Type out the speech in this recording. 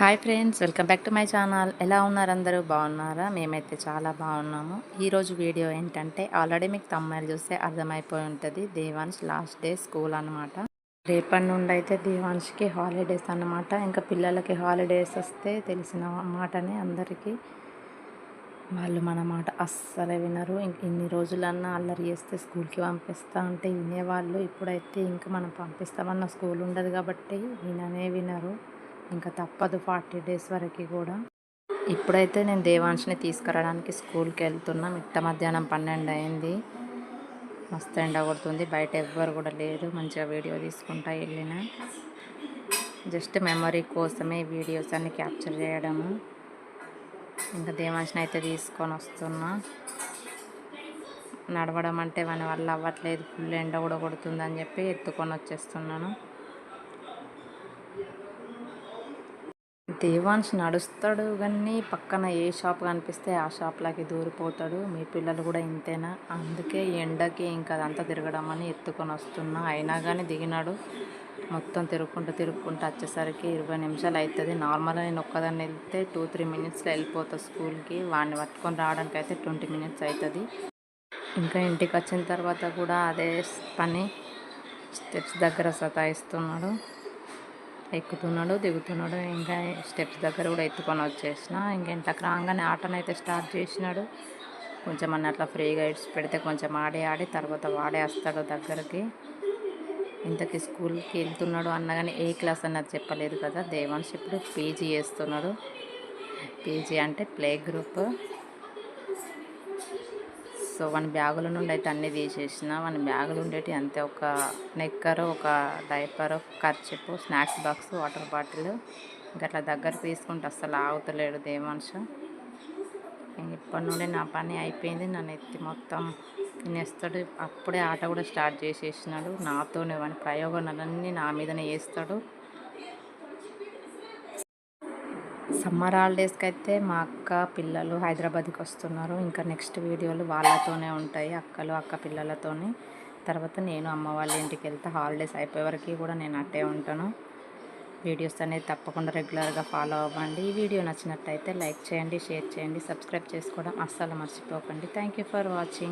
Hi friends, welcome back to my channel. ఎలా ఉన్నారు అందరూ? బాగున్నారా? మేమైతే చాలా బాగున్నాము. ఈరోజు వీడియో ఏంటంటే ఆల్రెడీ మీకు తమ్ముళ్ళు చూస్తే అర్థమైపోయి ఉంటుంది. దేవాన్ష్ లాస్ట్ డే స్కూల్ అనమాట. రేపటి నుండి అయితే దేవాన్ష్కి హాలిడేస్ అన్నమాట. ఇంకా పిల్లలకి హాలిడేస్ వస్తే తెలిసిన మాటనే అందరికీ. వాళ్ళు మన మాట అస్సలే వినరు. ఇన్ని రోజులన్నా అల్లరి చేస్తే స్కూల్కి పంపిస్తా అంటే వినేవాళ్ళు. ఇప్పుడైతే ఇంకా మనం పంపిస్తామన్న స్కూల్ ఉండదు కాబట్టి వినరు. ఇంకా తప్పదు 40 డేస్ వరకు కూడా. ఇప్పుడైతే నేను దేవాంష్ని తీసుకురావడానికి స్కూల్కి వెళ్తున్నా. మిట్ట మధ్యాహ్నం 12 అయింది. మస్తు ఎండ కొడుతుంది. బయట ఎవ్వరు కూడా లేరు. మంచిగా వీడియో తీసుకుంటా వెళ్ళిన. జస్ట్ మెమరీ కోసమే వీడియోస్ అన్ని క్యాప్చర్ చేయడము. ఇంకా దేవాంష్ని అయితే తీసుకొని వస్తున్నా. నడవడం అంటే మన వల్ల అవ్వట్లేదు. ఫుల్ ఎండ కూడా కొడుతుందని చెప్పి ఎత్తుకొని వచ్చేస్తున్నాను. దేవాన్ష్ నడుస్తాడు కానీ పక్కన ఏ షాప్ కనిపిస్తే ఆ షాప్లోకి దూరిపోతాడు. మీ పిల్లలు కూడా ఇంతేనా? అందుకే ఎండకి ఇంకా అదంతా తిరగడం అని ఎత్తుకొని వస్తున్నా. అయినా కానీ దిగినాడు. మొత్తం తిరుక్కుంటూ వచ్చేసరికి 20 నిమిషాలు అవుతుంది. నార్మల్గా నేను ఒక్కదాన్ని వెళ్తే 2-3 మినిట్స్లో వెళ్ళిపోతా స్కూల్కి. వాడిని పట్టుకొని రావడానికి అయితే 20 మినిట్స్ అవుతుంది. ఇంకా ఇంటికి వచ్చిన తర్వాత కూడా అదే పని. స్టెప్స్ దగ్గర సతాయిస్తున్నాడు. ఎక్కుతున్నాడు, దిగుతున్నాడు. ఇంకా స్టెప్స్ దగ్గర కూడా ఎత్తుకొని వచ్చేసిన. ఇంకెంతకు రాగానే ఆటనైతే స్టార్ట్ చేసినాడు. కొంచెం అట్లా ఫ్రీగా ఇడ్స్ పెడితే కొంచెం ఆడి తర్వాత వాడే వస్తాడు దగ్గరికి. ఇంతకీ స్కూల్కి వెళ్తున్నాడు అన్నగానే ఏ క్లాస్ అన్నది చెప్పలేదు కదా. దేవాన్ష్ ఇప్పుడు పీజీ చేస్తున్నాడు. పీజీ అంటే ప్లే గ్రూప్. సో వాని బ్యాగుల నుండి అయితే అన్నీ తీసేసిన. వాని బ్యాగులు ఉండేటి అంతే, ఒక నెక్కరు, ఒక diaper, kerchief, snacks box, water bottle. ఇంకా అట్లా దగ్గరకు తీసుకుంటే అస్సలు ఆగుతలేడు దేవాన్ష్. ఇప్పటి నుండి నా పని అయిపోయింది. నన్ను ఎత్తి మొత్తం తినేస్తాడు. అప్పుడే ఆట కూడా స్టార్ట్ చేసేసినాడు. నాతోనే వాని ప్రయోగాలన్నీ నా మీదనే చేస్తాడు. సమ్మర్ హాలిడేస్కి అయితే మా అక్క పిల్లలు హైదరాబాద్కి వస్తున్నారు. ఇంకా నెక్స్ట్ వీడియోలు వాళ్ళతోనే ఉంటాయి, అక్క పిల్లలతోని. తర్వాత నేను అమ్మ వాళ్ళ ఇంటికి వెళ్తే హాలిడేస్ అయిపోయే వరకు కూడా నేను అట్టే ఉంటాను. వీడియోస్ అనేది తప్పకుండా రెగ్యులర్గా ఫాలో అవ్వండి. ఈ వీడియో నచ్చినట్టయితే లైక్ చేయండి, షేర్ చేయండి, సబ్స్క్రైబ్ చేసుకోవడం అస్సలు మర్చిపోకండి. Thank you for watching.